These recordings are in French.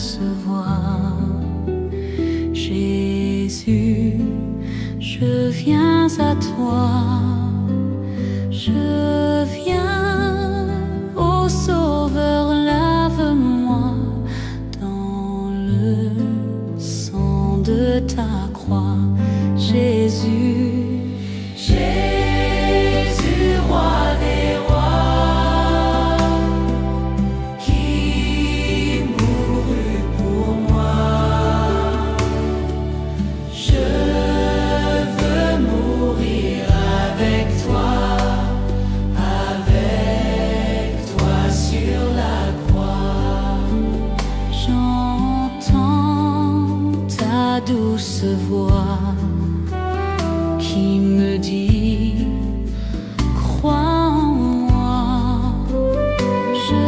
douce voix. Jésus, je viens à toi, je viens, ô Sauveur, lave-moi dans le sang de ta croix. Jésus, Jésus, roi des rois, qui mourut pour moi. Je veux mourir avec toi sur la croix. J'entends ta douce voix qui me dit: crois en moi. Je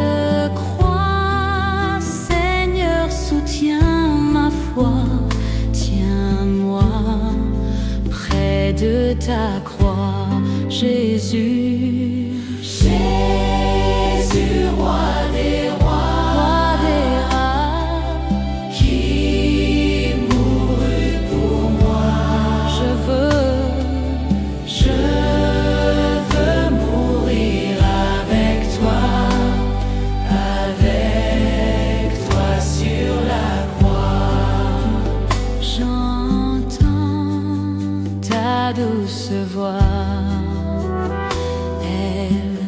crois, Seigneur, soutiens ma foi. Tiens-moi près de ta croix, Jésus. Jésus, roi des rois, qui mourut pour moi. Je veux mourir avec toi sur la croix. J'entends ta douce voix, elle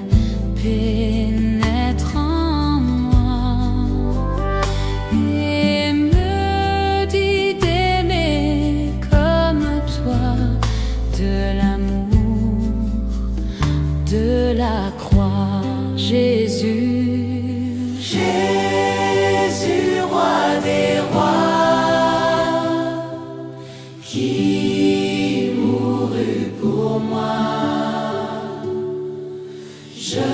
pénètre en moi et me dit d'aimer comme toi, de l'amour, de la croix. Jésus, Jésus, roi des rois, qui mourut pour moi. Je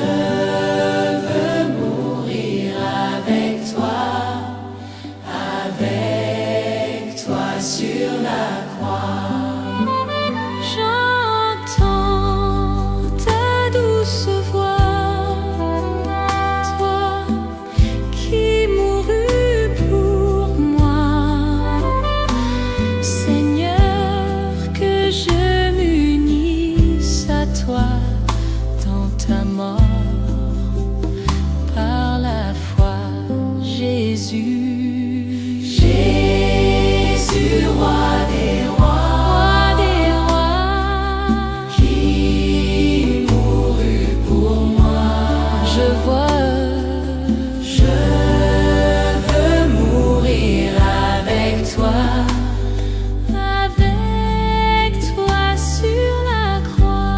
veux mourir avec toi sur la croix. J'entends ta douce voix, toi qui mourus pour moi. Seigneur, que je m'unisse à toi dans ta mort par la foi. Jésus, Jésus, roi des rois, qui mourut pour moi. Je veux mourir avec toi sur la croix.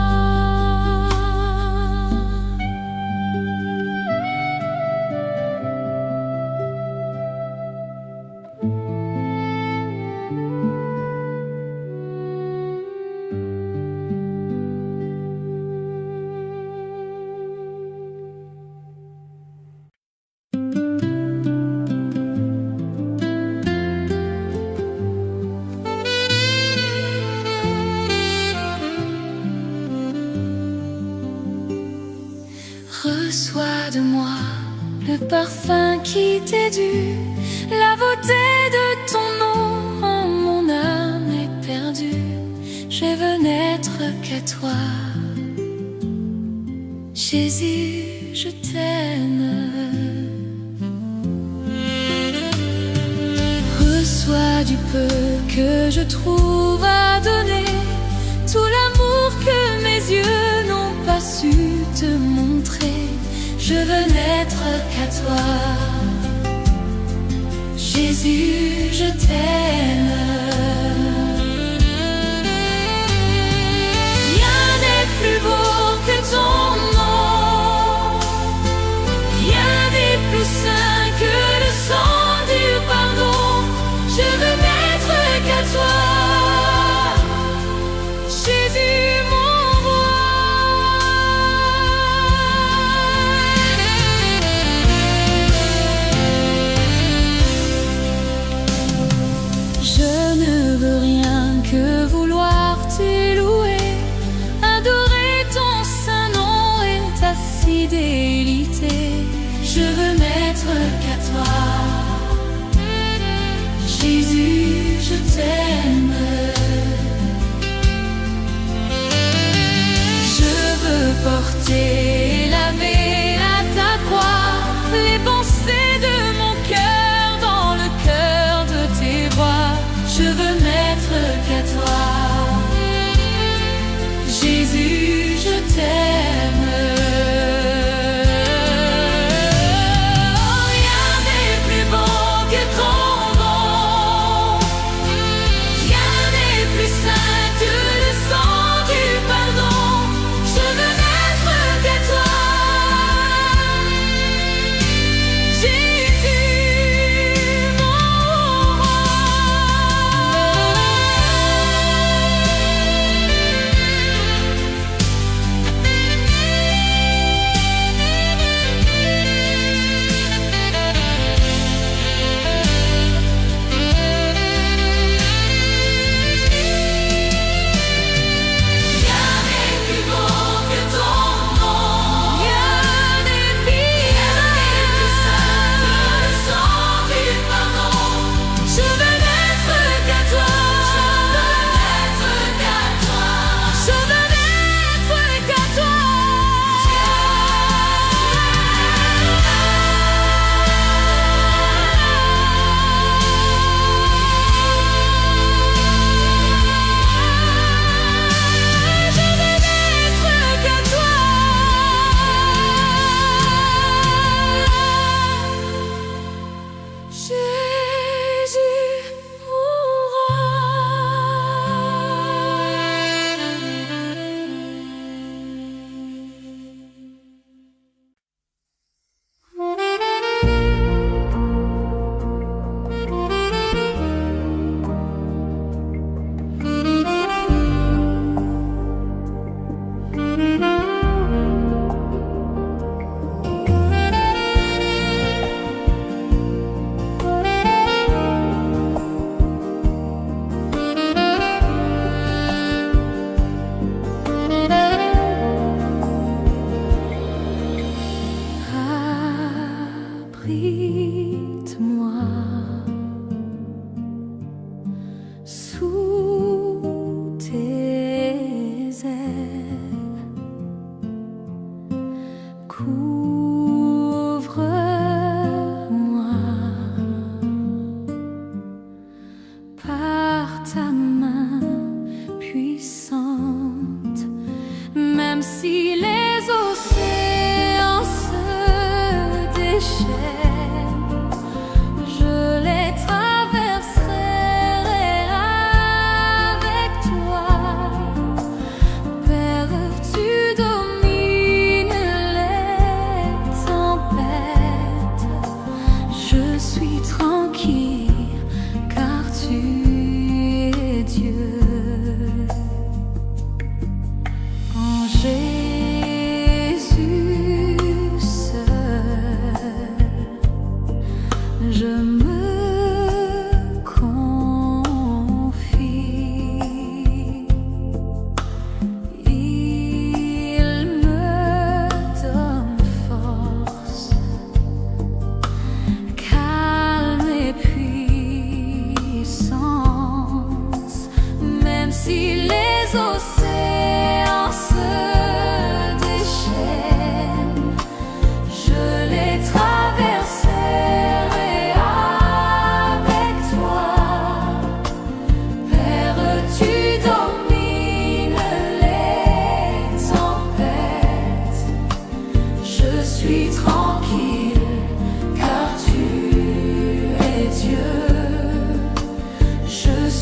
Reçois de moi le parfum qui t'est dû, la beauté de ton nom en mon âme est perdue. Je veux n'être qu'à toi, Jésus, je t'aime. Reçois du peu que je trouve à donner, tout l'amour que mes yeux n'ont pas su te montrer. Je veux n'être qu'à toi, Jésus, je t'aime. Rien n'est plus beau que ton nom, rien n'est plus saint que le sang du pardon. Je veux n'être qu'à toi, Jésus, mon roi. Je ne veux rien que vouloir t'élouer, adorer ton saint nom et ta fidélité. Je veux n'être qu'à toi,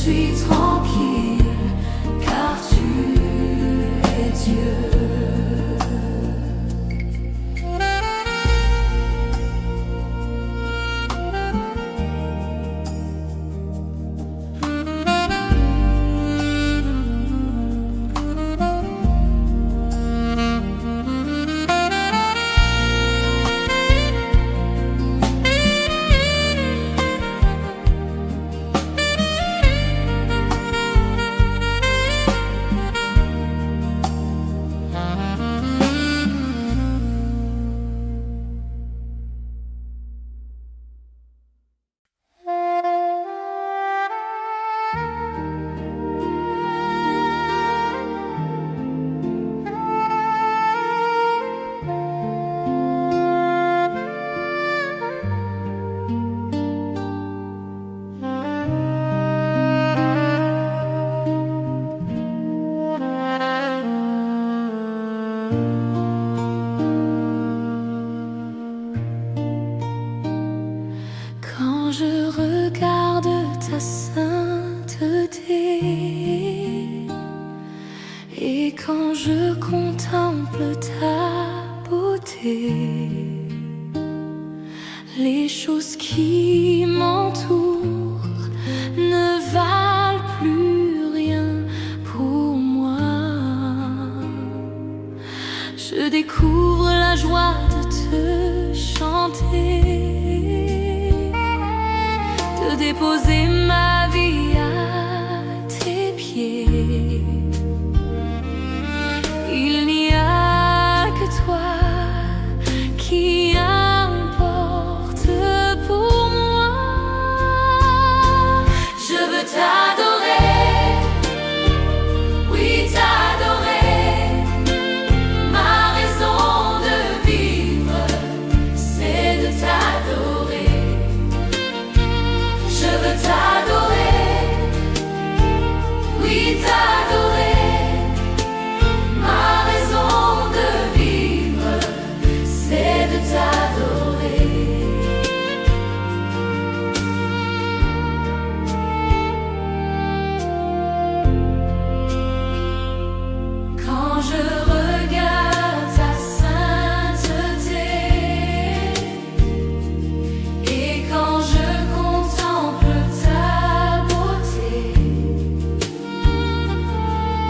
suis tranquille, car tu es Dieu. Quand je regarde ta sainteté et quand je contemple ta beauté, les choses qui m'entourent ne valent plus rien pour moi. Je découvre la joie de te chanter, de déposer ma vie à tes pieds. Il n'y a que toi qui importe pour moi. Je veux t'adorer, oui t'adorer. Ma raison de vivre, c'est de t'adorer. Je veux t'adorer, oui t'adorer. Ma raison de vivre, c'est de t'adorer. Quand je regarde ta sainteté et quand je contemple ta beauté,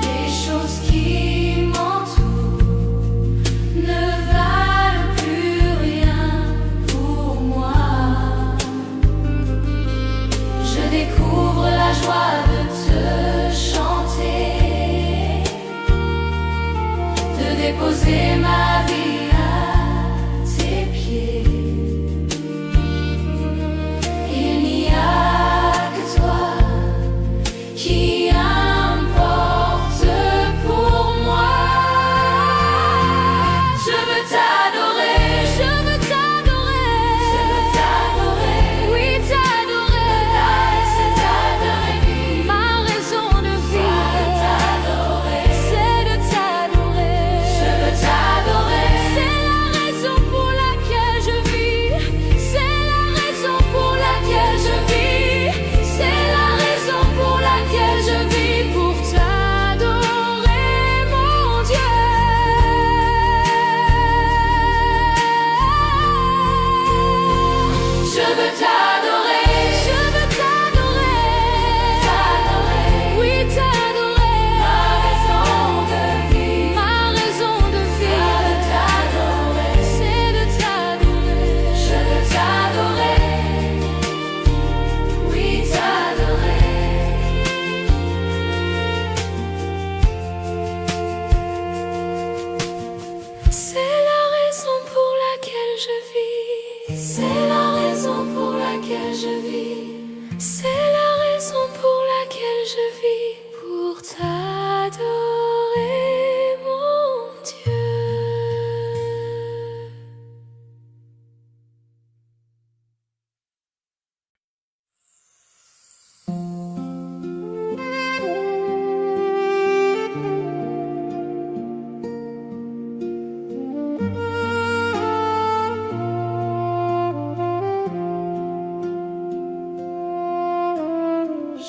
les choses qui m'entourent ne valent plus rien pour moi. Je découvre la joie de te chanter, de déposer ma vie à tes pieds. Il n'y a que toi qui importe pour moi. Je veux t'adorer, je veux t'adorer, je veux t'adorer, oui t'adorer. C'est t'adorer, ma raison de vivre, c'est de t'adorer. Je veux t'adorer, c'est la raison pour laquelle je vis, c'est la raison pour laquelle je vis, c'est la raison pour laquelle je vis, pour t'adorer mon Dieu. Je veux t'adorer, je veux t'adorer, t'adorer, oui t'adorer. Ma raison de vivre, ma raison de vivre, t'adorer, c'est de t'adorer. Je veux t'adorer, oui t'adorer. C'est la raison pour laquelle je vis, c'est la raison pour laquelle je vis, c'est la raison pour laquelle je vis, pour t'adorer mon Dieu.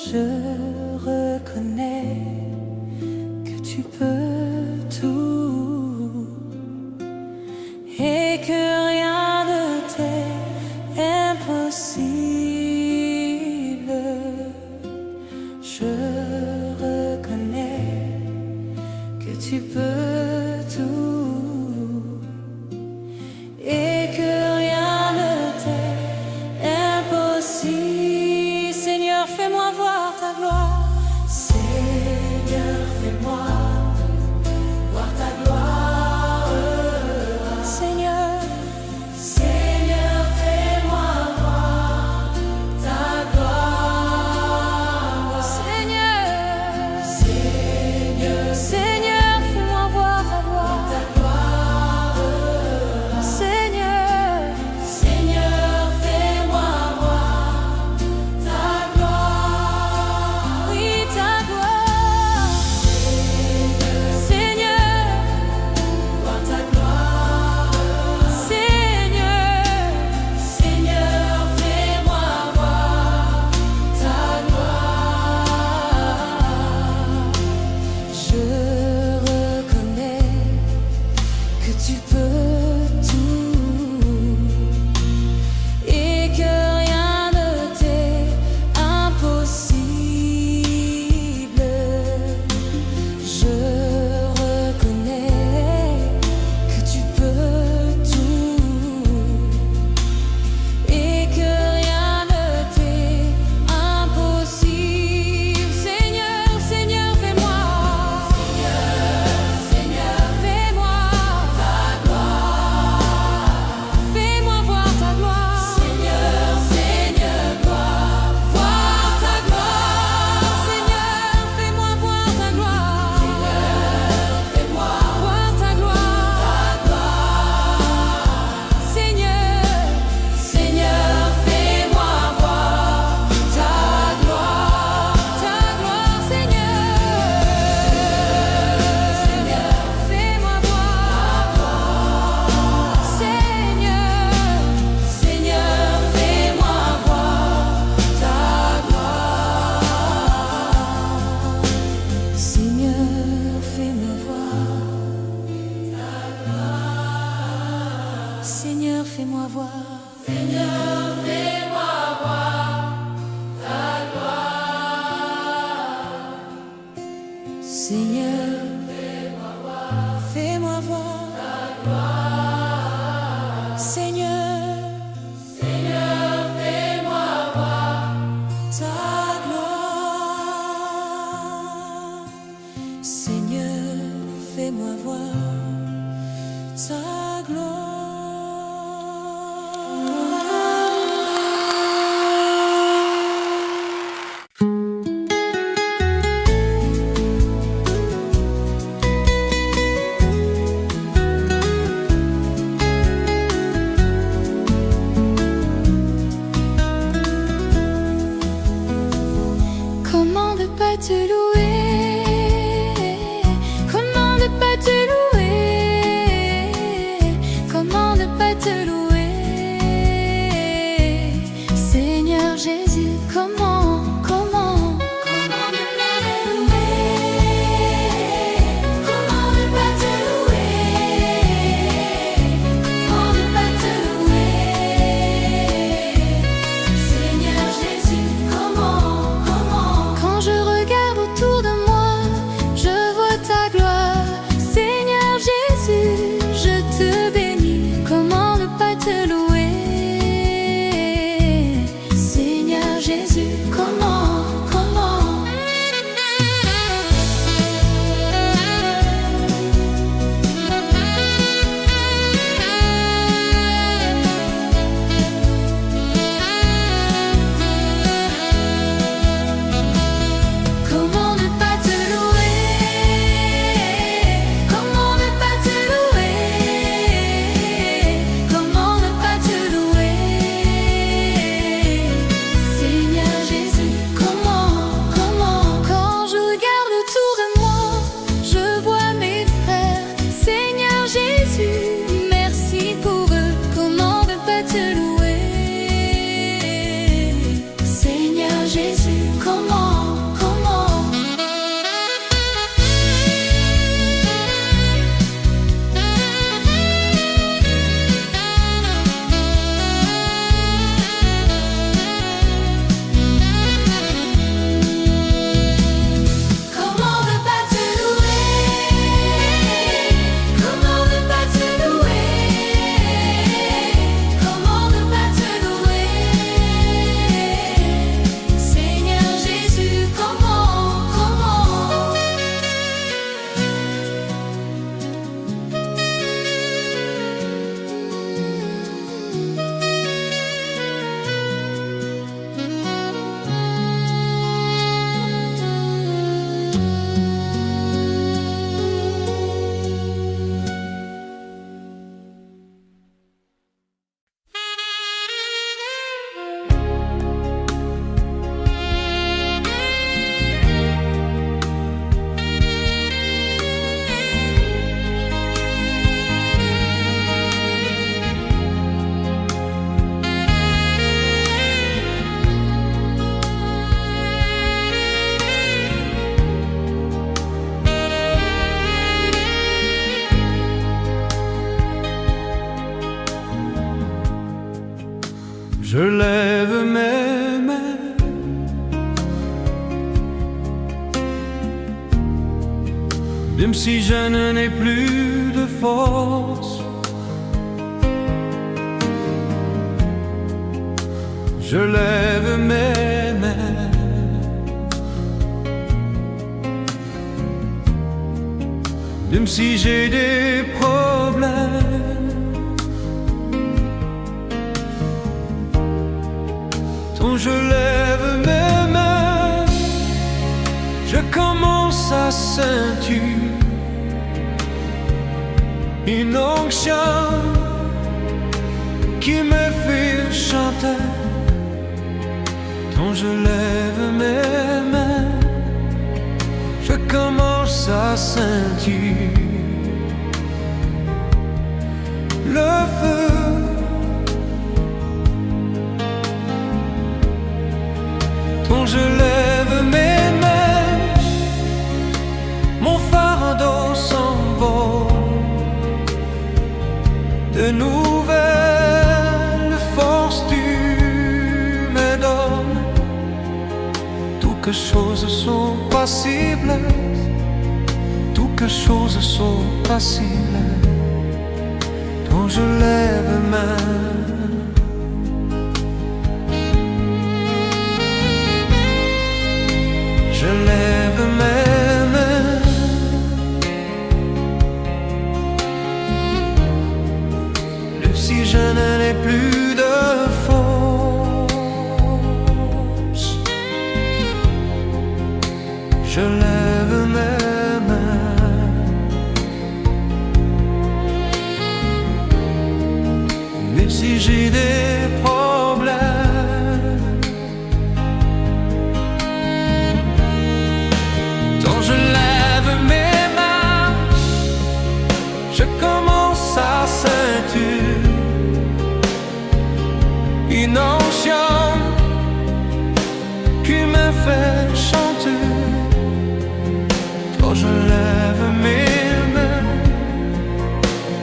Je reconnais que tu peux tout et que rien ne t'est impossible. Je reconnais que tu peux tout et que rien ne t'est impossible. Seigneur, fais-moi voir ta gloire. Seigneur, fais-moi voir ta gloire. Seigneur, Seigneur, fais-moi voir ta gloire. Seigneur, Seigneur, Seigneur, fais-moi voir ta gloire. Seigneur, Seigneur, fais-moi voir ta gloire. Oui, ta gloire. Seigneur, voir ta gloire. Seigneur, Seigneur, fais-moi voir ta gloire. Je reconnais que tu peux tout et que rien ne t'est impossible. Je reconnais que tu peux tout et que rien ne t'est impossible. Seigneur, Seigneur, fais-moi. Seigneur, fais-moi ta gloire. Fais-moi voir ta gloire. Seigneur, Seigneur, voir ta gloire. Seigneur, fais-moi voir ta gloire. Seigneur, fais-moi voir ta gloire. Seigneur, Seigneur, fais-moi voir ta gloire. Ta gloire, Seigneur. Seigneur, fais-moi voir. Seigneur, Seigneur, fais-moi voir ta gloire. Seigneur, fais-moi voir ta gloire. Seigneur, fais-moi voir. Seigneur, fais-moi voir ta gloire. Seigneur, fais-moi voir ta gloire. Seigneur, Seigneur, fais-moi voir ta gloire. Seigneur, fais-moi voir ta gloire. Comment ne pas te louer? Comment ne pas te louer? Comment ne pas te louer? Seigneur Jésus, comment ne pas te louer? Comment ne pas te louer? Comment ne pas te louer? Seigneur Jésus, comment? Quand je regarde autour de moi, je vois ta gloire. Seigneur Jésus, je te bénis. Comment ne pas te louer? Seigneur Jésus, comment? Comment ne pas te louer? Comment ne pas te louer? Comment ne pas te louer? Seigneur Jésus, comment? Quand je regarde autour de moi, je vois mes frères. Seigneur Jésus, merci pour eux. Comment ne pas te louer? Seigneur Jésus, comment? même si je n'ai plus de force. Je lève mes mains, même si j'ai des problèmes. Quand je lève mes mains, je commence à sentir une onction qui me fait chanter. Quand je lève mes mains, je commence à sentir le feu. Quand je lève mes mains, mon fardeau s'envole. De nouvelles forces tu me donnes. Toutes choses sont possibles, toutes choses sont possibles. Quand je lève main, je lève mes mains, même si je n'en ai plus de force. Je lève mes mains, même si j'ai des problèmes. Quand je lève mes mains, je commence à sentir une onction qui me fait chanter. Quand je lève mes mains,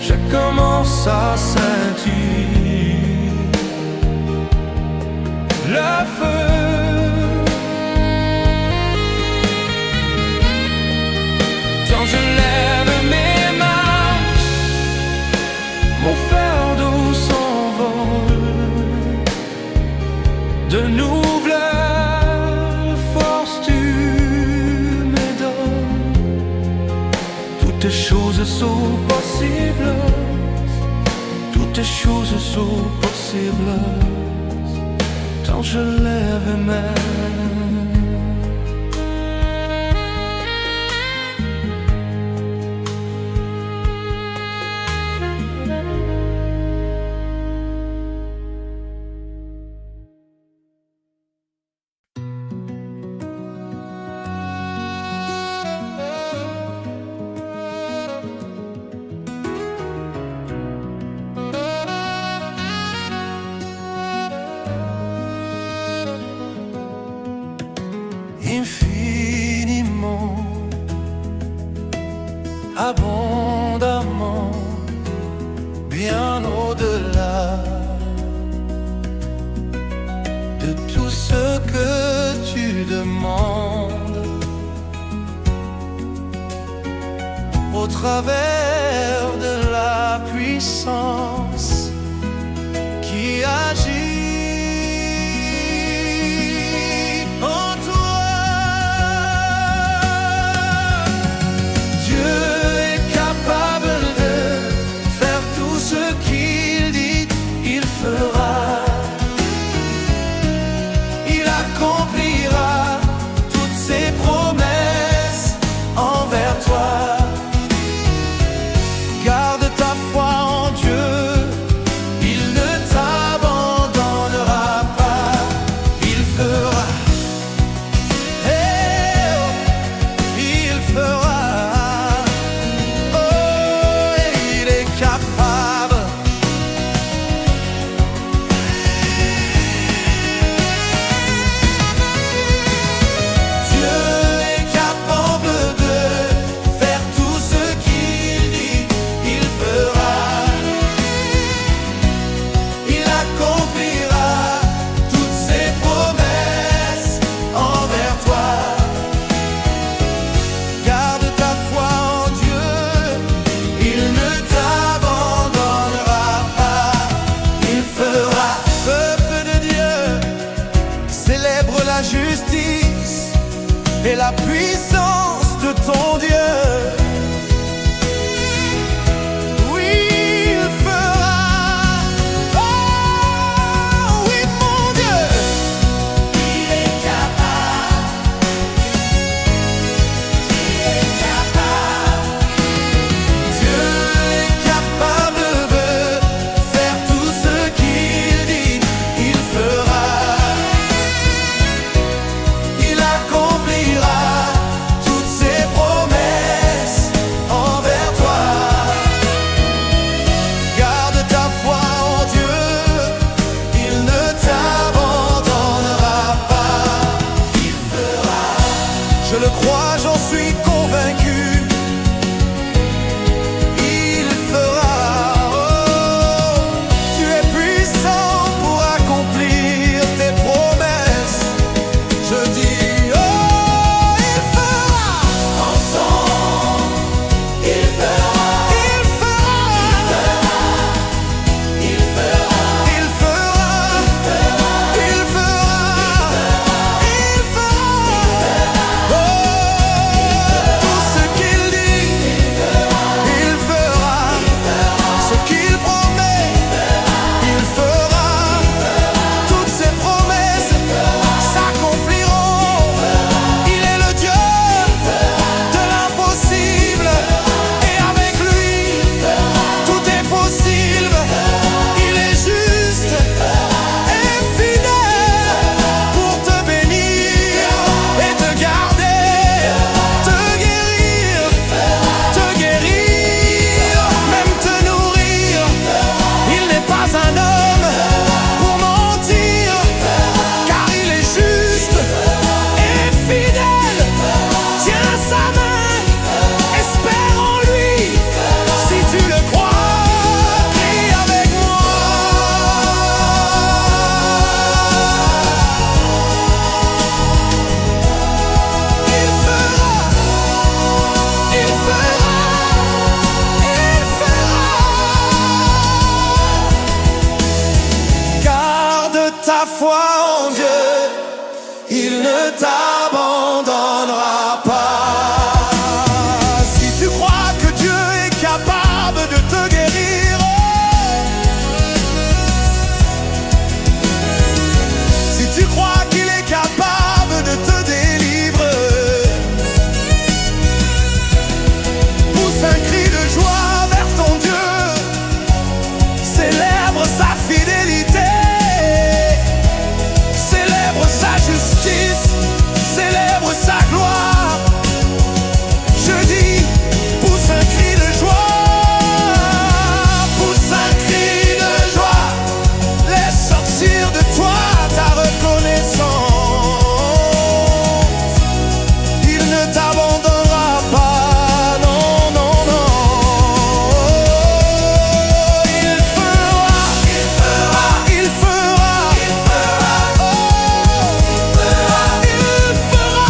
je commence à sentir le feu. Quand je lève mes mains, mon fardeau s'envole. De nouvelles forces tu me donnes. Toutes choses sont possibles, toutes choses sont possibles. Quand je lève mes mains. Infiniment, abondamment, bien au-delà de tout ce que tu demandes, au travers de la puissance qui agit. Il accomplira toutes ses promesses envers toi. Garde ta foi en Dieu. justice et la puissance de ton Dieu. Je le crois, j'en suis convaincu. Il fera. Oh, tu es puissant pour accomplir tes promesses. Je dis, oh, il fera. Ensemble, il fera. Il fera. Il fera. Il fera. Il fera. Il fera. Tout ce qu'il dit, il fera. Ce qu'il promet, il fera. Toutes ses promesses s'accompliront. Il est le Dieu de l'impossible. Et avec lui, tout est possible. Il est juste et fidèle pour te bénir et te garder, te guérir, même te nourrir. Il n'est pas un homme pour mentir, car il est juste et fidèle. Tiens sa main, espère en lui. Si tu le crois, crie avec moi. Il fera, il fera, il fera. Garde ta foi en Dieu, il ne t'abandonnera pas. Si tu crois que Dieu est capable de te guérir, si tu crois qu'il est capable de te délivrer, pousse un cri de joie vers ton Dieu, célèbre sa fidélité, célèbre sa justice, célèbre sa gloire. Je dis, pousse un cri de joie, pousse un cri de joie, laisse sortir de toi ta reconnaissance. Il ne t'abandonnera pas, non, non, non. Il fera, il fera, il fera, il fera, oh, il fera,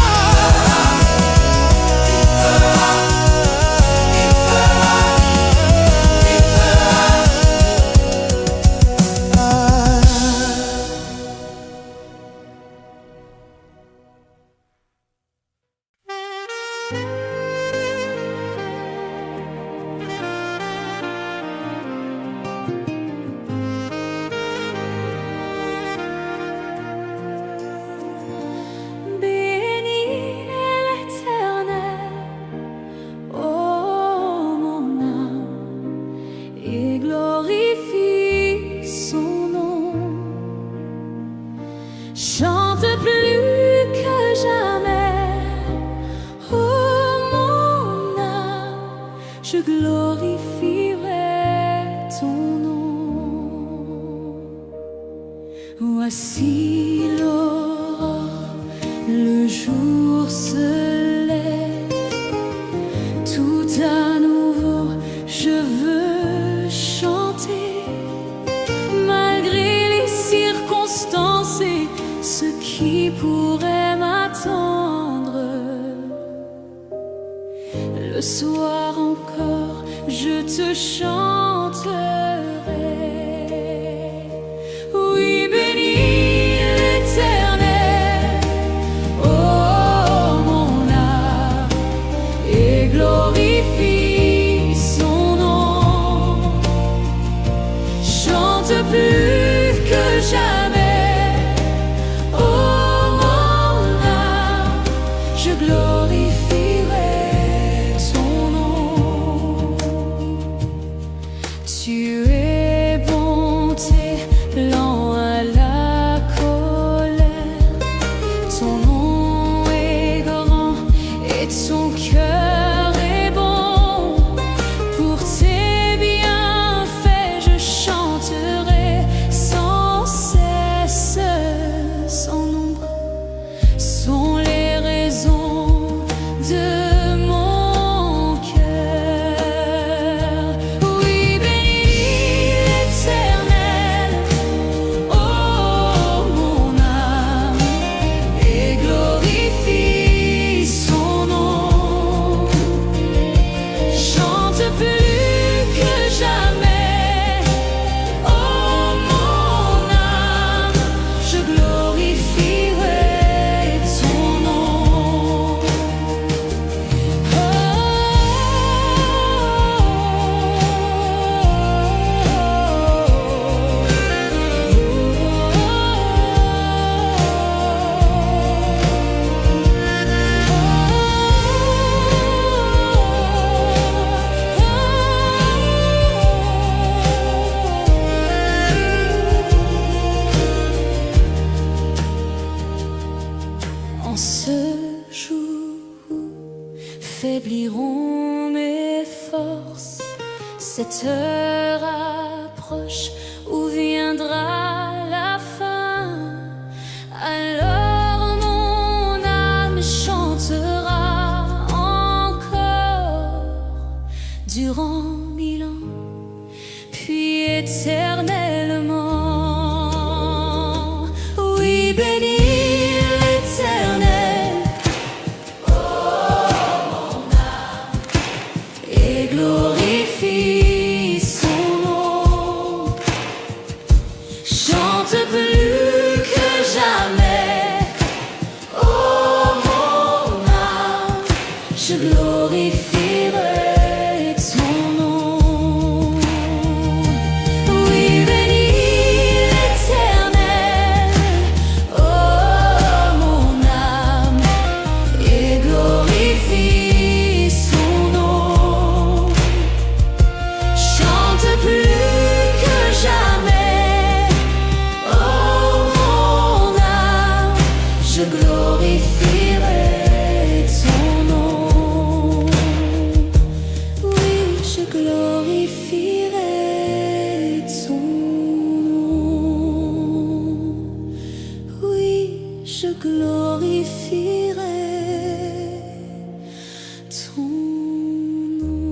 Bénis l'Éternel, ô mon âme, et glorifie son nom. Chante plus que jamais, ô mon âme, je glorifierai ton nom. Voici l'aurore, le jour se lève, tout à nouveau je veux chanter, malgré les circonstances et ce qui pourrait m'attendre. Le soir encore, je te chanterai. Oui, bénis l'Éternel, Ton nom est grand et ton cœur est bon. Pour tes bienfaits, je chanterai sans cesse. Sans nombre sont les raisons de mon cœur. Oui, bénis l'Éternel, oh mon âme, et glorifie son nom. Chante plus que jamais, oh mon âme, je glorifierai ton nom. En ce jour où faibliront mes forces, cette heure approche où viendra la fin. Alors mon âme chantera encore durant 1000 ans, puis éternellement. Oui, bénis l'Éternel, et glorifie son nom. Chante plus que jamais, oh mon âme, je glorifierai ton nom. Oui, bénis l'Éternel, oh mon âme, et glorifie son nom. Chante plus que jamais, oh mon âme, je glorifierai ton nom. Oui, je glorifierai ton nom. Oui, je glorifierai ton nom.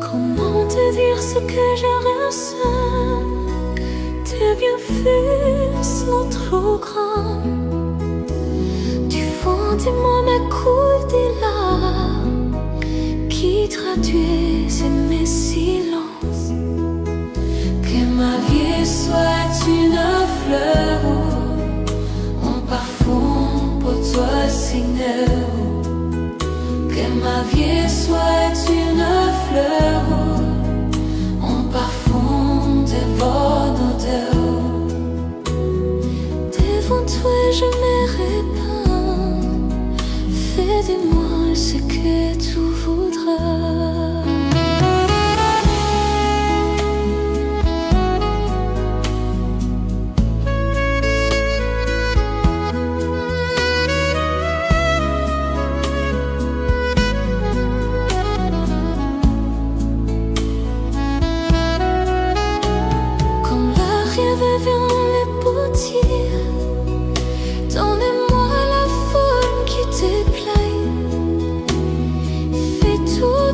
Comment te dire ce que je ressens? Tes bienfaits sont trop grands. Du fond de moi me coulent des larmes qui traduisent mes silences. Que ma vie soit une fleur, un parfum pour toi, Seigneur. Que ma vie soit une fleur, un parfum de bonne odeur. Devant toi je me répands, fais de moi ce que tu voudras. Donnez-moi la forme qui te plaît. Fais tout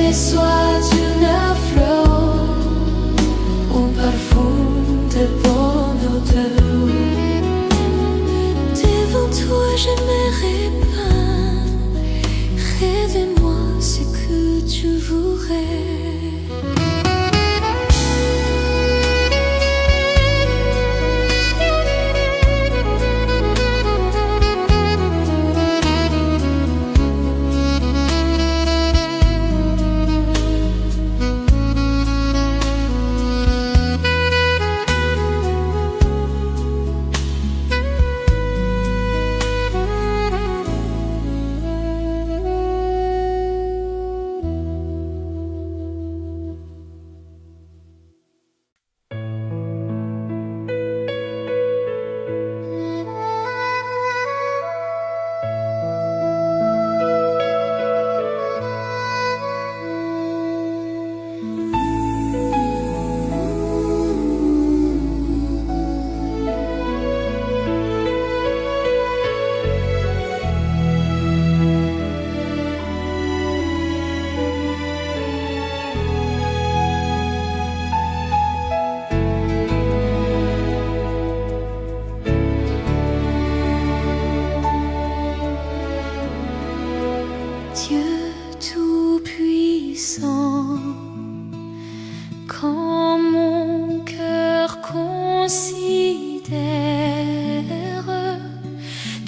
mais soit une fleur au parfum de bonne odeur. Devant toi j'aimerais pas, rêve-moi ce que tu voudrais. Dieu tout-puissant, quand mon cœur considère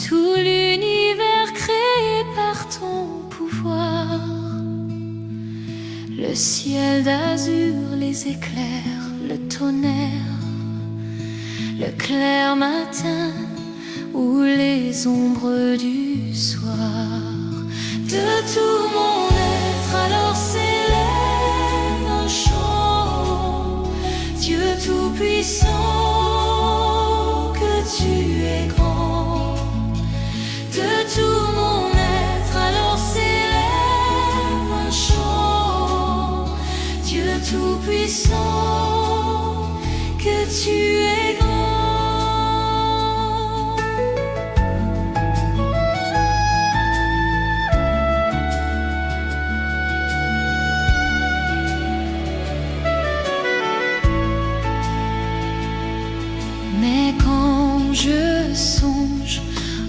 tout l'univers créé par ton pouvoir, le ciel d'azur, les éclairs, le tonnerre, le clair matin ou les ombres du soir. De tout mon être alors s'élève un chant. Dieu tout-puissant, que tu es grand. De tout mon être alors s'élève un chant. Dieu tout-puissant, que tu es grand. Mais quand je songe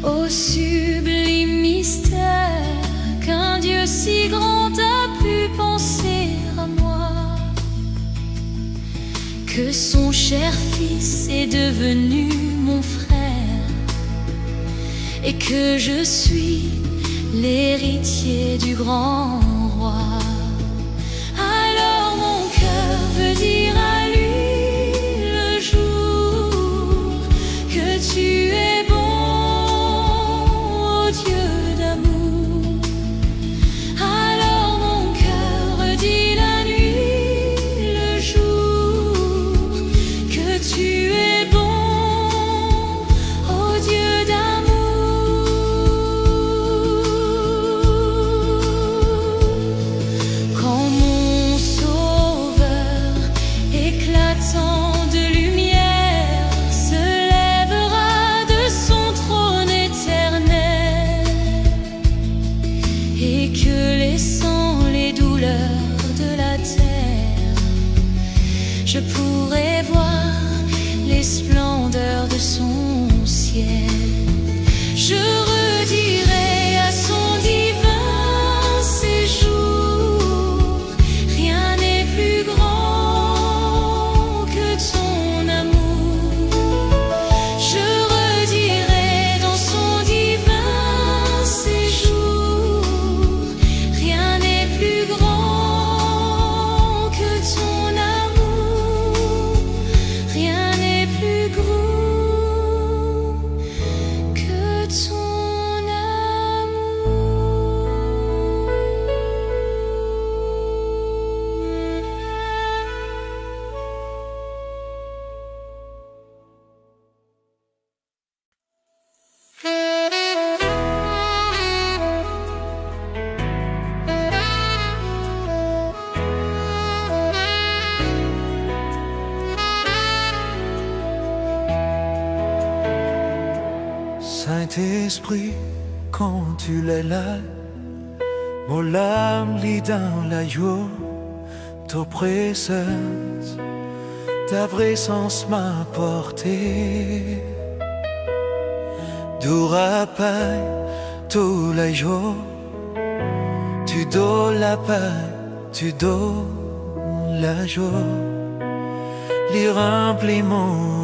au sublime mystère qu'un Dieu si grand a pu penser à moi, que son cher fils est devenu mon frère et que je suis l'héritier du grand roi, alors mon cœur veut dire à lui tu es bon, oh Dieu d'amour. Alors mon cœur dit la nuit, le jour, que tu es bon, oh Dieu d'amour. Quand mon sauveur éclatant de lumière se trône éternel et que laissant les douleurs de la terre, je pourrai voir les splendeurs de son ciel. Je redirai à son divin séjour, rien n'est plus grand que ton amour. Je Saint-Esprit, quand tu es là, Mon âme lit dans la joie, ta présence, ta présence m'a porté. Du rappel tous les jours, tu donnes la paix, tu donnes la joie. Les remplis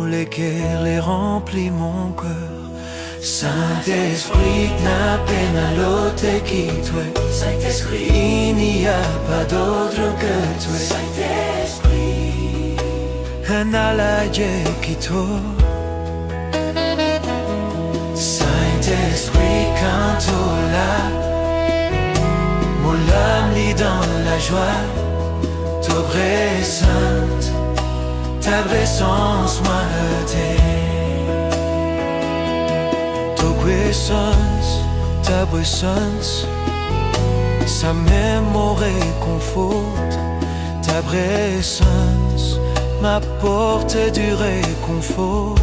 les cœurs, les remplis mon cœur. Saint-Esprit, n'a peine à l'autre qui toi. Saint-Esprit, il n'y a pas d'autre que toi. Saint-Esprit, un allié qui toi. Saint-Esprit, quand tu l'as, mon âme lit dans la joie. Ta présence, ta présence m'a aidé. Ta présence, ça même me réconforte. Ta présence m'apporte du réconfort.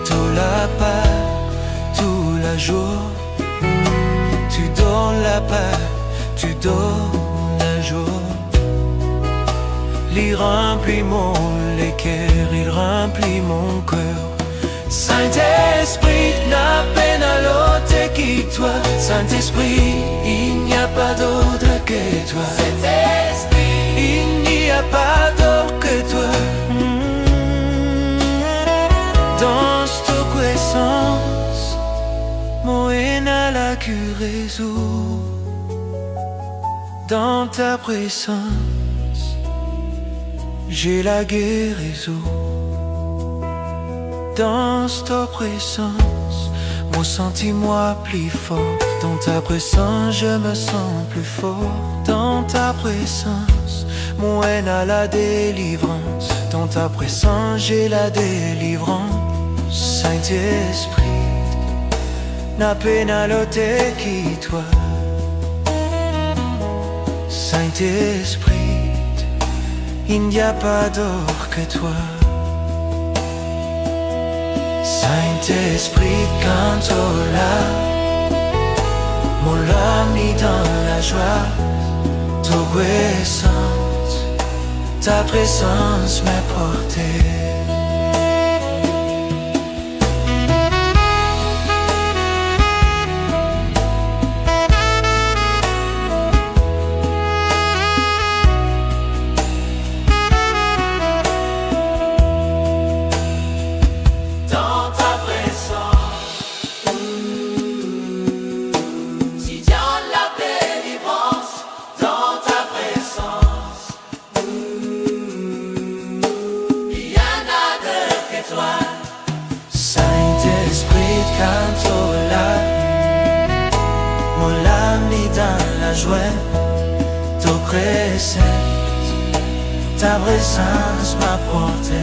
Tout la paix, tout la joie, tu donnes la paix, tu donnes la joie. Il remplit les cœurs, il remplit mon cœur. Saint-Esprit, n'a peine à l'autre qui toi. Saint-Esprit, il n'y a pas d'autre que toi. Saint-Esprit, il n'y a pas d'autre que toi. Dans ta puissance, mon haine à la guérison. Dans ta présence, j'ai la guérison. Dans ta présence, mon sentiment plus fort. Dans ta présence, je me sens plus fort. Dans ta présence, mon haine a la délivrance. Dans ta présence, j'ai la délivrance. Saint-Esprit, n'a peine à l'ôter qui toi. Saint-Esprit, il n'y a pas d'autre que toi. Saint-Esprit, quand tu l'as, mon âme est dans la joie. Ta présence m'a porté. Saint-Esprit, quand tu l'as, mon âme est dans la joie. Ta présence m'a porté.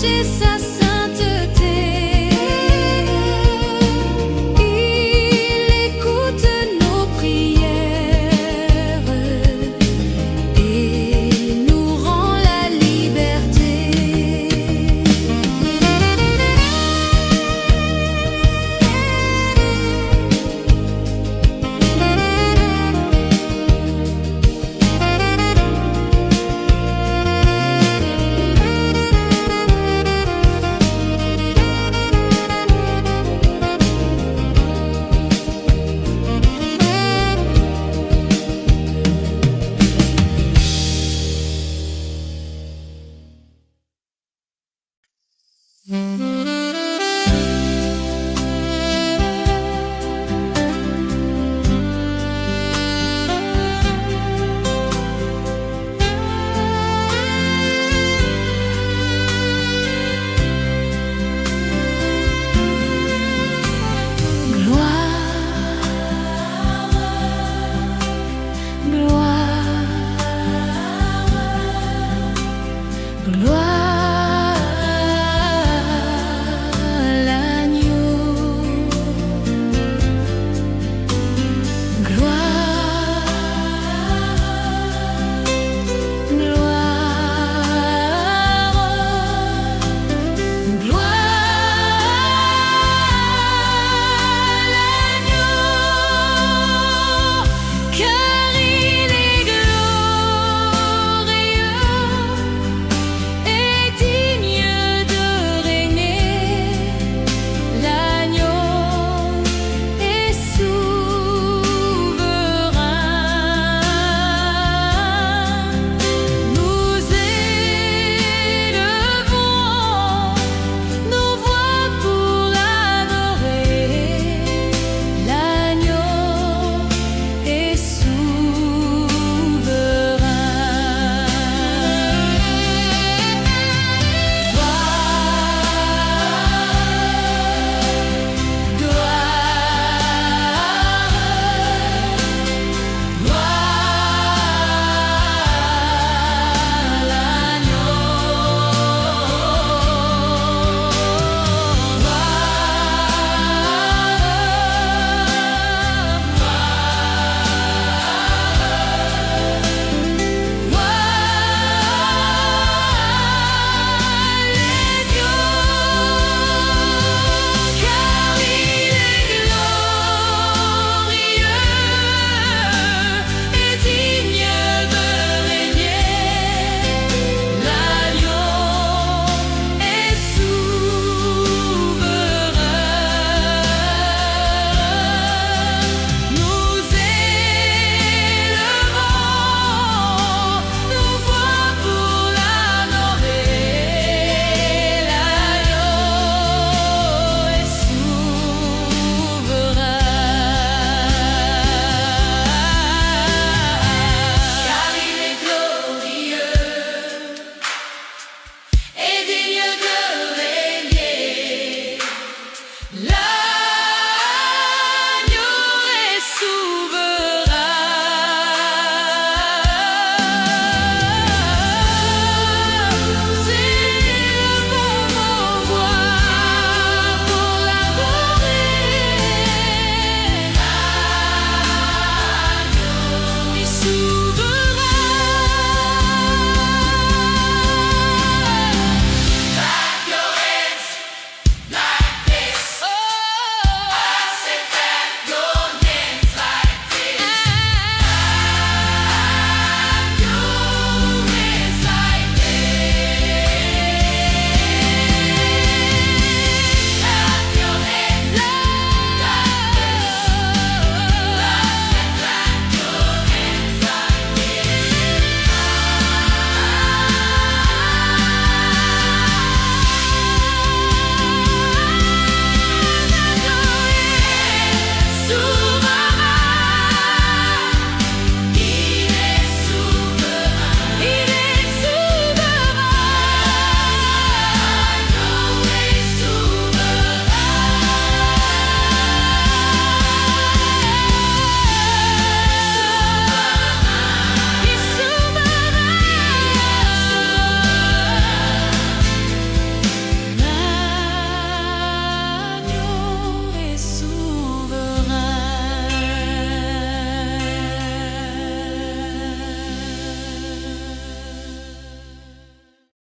prêcher sa sainteté. Il écoute nos prières et nous rend la liberté.